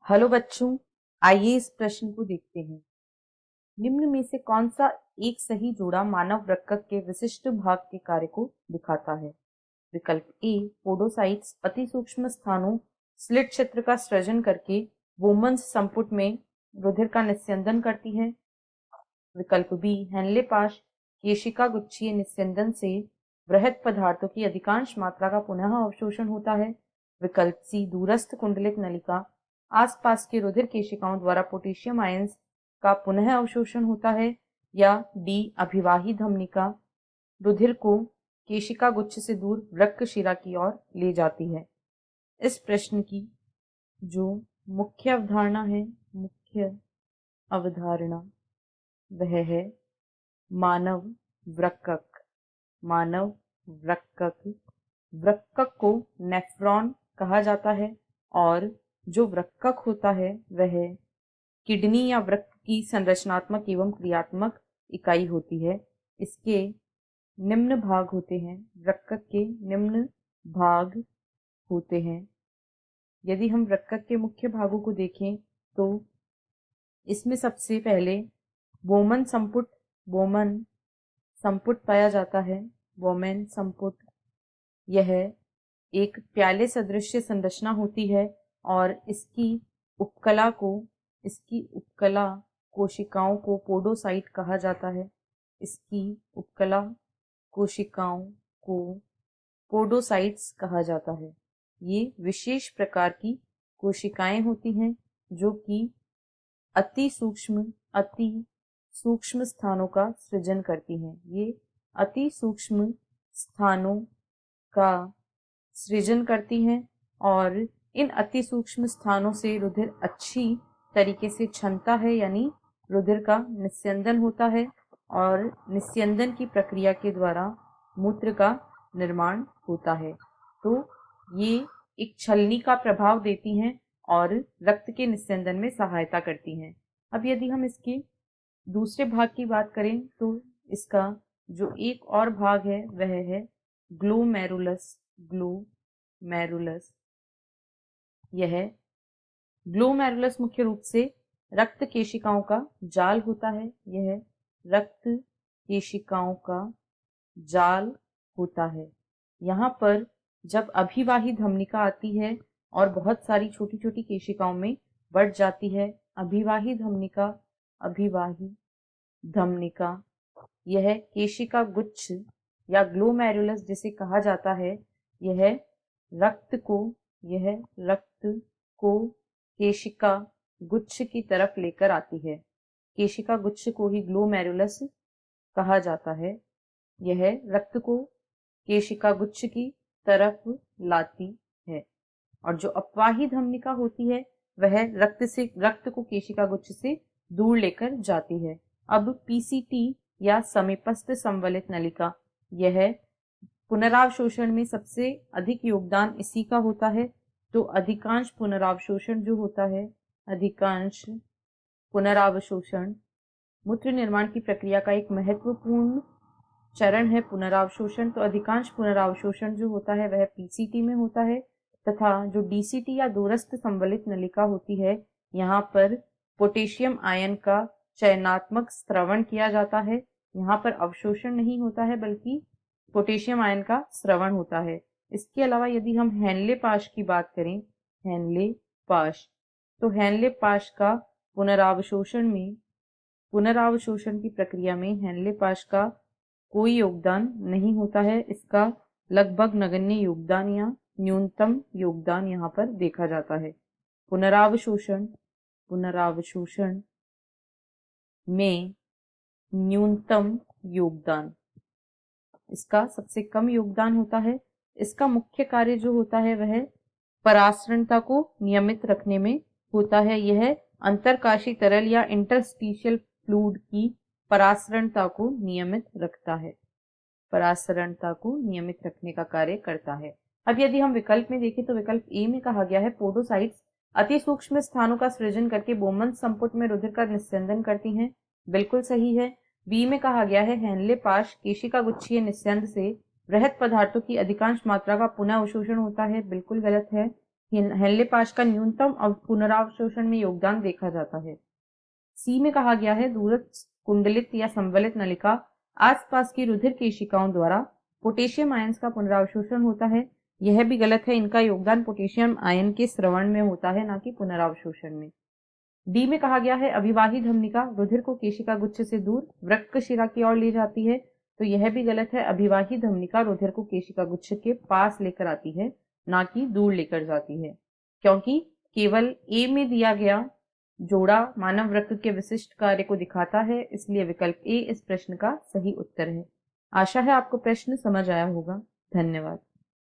Hello बच्चों, आइए इस प्रश्न को देखते हैं। निम्न में से कौन सा एक सही जोड़ा मानव वृक्क के विशिष्ट भाग के कार्य को दिखाता है? विकल्प ए, पोडोसाइट्स अति सूक्ष्म स्थानों स्लिट क्षेत्र का सृजन करके वोमन्स संपुट में रुधिर का निस्यंदन करती है। विकल्प बी, हेनले पाश केशिका गुच्छीय निस्यंदन से बृहद पदार्थों की अधिकांश मात्रा का पुनः अवशोषण होता है। विकल्प सी, दूरस्थ कुंडलित नलिका आसपास के रुधिर केशिकाओं द्वारा पोटेशियम आयंस का पुनः अवशोषण होता है। या डी, अभिवाही धमनिका रुधिर को केशिका गुच्छ से दूर वृक्क शिरा की ओर ले जाती है। इस प्रश्न की जो मुख्य अवधारणा वह है मानव वृक्क। मानव वृक्क को नेफ्रॉन कहा जाता है और जो वृक्क होता है वह किडनी या वृक्क की संरचनात्मक एवं क्रियात्मक इकाई होती है। इसके निम्न भाग होते हैं, वृक्क के निम्न भाग होते हैं। यदि हम वृक्क के मुख्य भागों को देखें तो इसमें सबसे पहले वोमन संपुट पाया जाता है। वोमेन संपुट यह एक प्याले सदृश संरचना होती है और इसकी उपकला कोशिकाओं को पोडोसाइट कहा जाता है। इसकी उपकला कोशिकाओं को पोडोसाइट्स कहा जाता है। ये विशेष प्रकार की कोशिकाएं होती हैं जो कि अति सूक्ष्म स्थानों का सृजन करती हैं। ये अति सूक्ष्म स्थानों का सृजन करती हैं और इन अति सूक्ष्म स्थानों से रुधिर अच्छी तरीके से छनता है, यानी रुधिर का निस्यंदन होता है और निस्यंदन की प्रक्रिया के द्वारा मूत्र का निर्माण होता है। तो ये एक छलनी का प्रभाव देती हैं और रक्त के निस्यंदन में सहायता करती हैं। अब यदि हम इसके दूसरे भाग की बात करें तो इसका जो एक और भाग है वह है ग्लोमेरुलस। यह ग्लोमेरुलस मुख्य रूप से रक्त केशिकाओं का जाल होता है। यह रक्त केशिकाओं का जाल होता है। यहाँ पर जब अभिवाही धमनिका आती है और बहुत सारी छोटी छोटी केशिकाओं में बढ़ जाती है, अभिवाही धमनिका यह केशिका गुच्छ या ग्लोमेरुलस जिसे कहा जाता है, यह रक्त को केशिका गुच्छ की तरफ लेकर आती है। केशिका गुच्छ को ही ग्लोमेरुलस कहा जाता है। यह रक्त को केशिका गुच्छ की तरफ लाती है और जो अपवाही धमनिका होती है वह रक्त को केशिका गुच्छ से दूर लेकर जाती है। अब पीसीटी या समीपस्थ संवलित नलिका, यह पुनरावशोषण में सबसे अधिक योगदान इसी का होता है। तो अधिकांश पुनरावशोषण मूत्र निर्माण की प्रक्रिया का एक महत्वपूर्ण चरण है पुनरावशोषण। तो अधिकांश पुनरावशोषण जो होता है वह पीसीटी में होता है तथा जो डीसीटी या दूरस्थ संवलित नलिका होती है, यहाँ पर पोटेशियम आयन का चयनात्मक स्रवण किया जाता है। यहाँ पर अवशोषण नहीं होता है बल्कि पोटेशियम आयन का स्रवण होता है। इसके अलावा यदि हम हेनले पाश की बात करें, तो हेनले पाश का पुनरावशोषण की प्रक्रिया में हेनले पाश का कोई योगदान नहीं होता है। इसका लगभग नगण्य योगदान या न्यूनतम योगदान यहाँ पर देखा जाता है। पुनरावशोषण में न्यूनतम योगदान, इसका सबसे कम योगदान होता है। इसका मुख्य कार्य जो होता है वह परासरणता को नियमित रखने में होता है। यह अंतरकाशी तरल या इंटरस्टिशियल फ्लूइड की परासरणता को नियमित रखने का कार्य करता है। अब यदि हम विकल्प में देखें तो विकल्प ए में कहा गया है पोडोसाइट्स अति सूक्ष्म स्थानों का सृजन करके बोमन संपुट में रुधिर का निस्यंदन करती हैं, बिल्कुल सही है। बी में कहा गया है हेनले पाश केशिका गुच्छीय निस्यंद से बृहद पदार्थों की अधिकांश मात्रा का पुनः अवशोषण होता है, बिल्कुल गलत है। हेनले पाश का न्यूनतम पुनरावशोषण में योगदान देखा जाता है। सी में कहा गया है दूरस्थ कुंडलित या संवलित नलिका आसपास की रुधिर केशिकाओं द्वारा पोटेशियम आयंस का पुनरावशोषण होता है। यह भी गलत है, इनका योगदान पोटेशियम आयन के स्रवण में होता है, ना कि पुनरावशोषण में। डी में कहा गया है अभिवाही धमनिका रुधिर को केशिका गुच्छ से दूर वृक्क शिरा की ओर ले जाती है, तो यह भी गलत है। अभिवाही धमनिका रुधिर को केशिका गुच्छ के पास लेकर आती है, ना कि दूर लेकर जाती है, क्योंकि केवल ए में दिया गया जोड़ा मानव वृक्क के विशिष्ट कार्य को दिखाता है, इसलिए विकल्प ए इस प्रश्न का सही उत्तर है। आशा है आपको प्रश्न समझ आया होगा। धन्यवाद।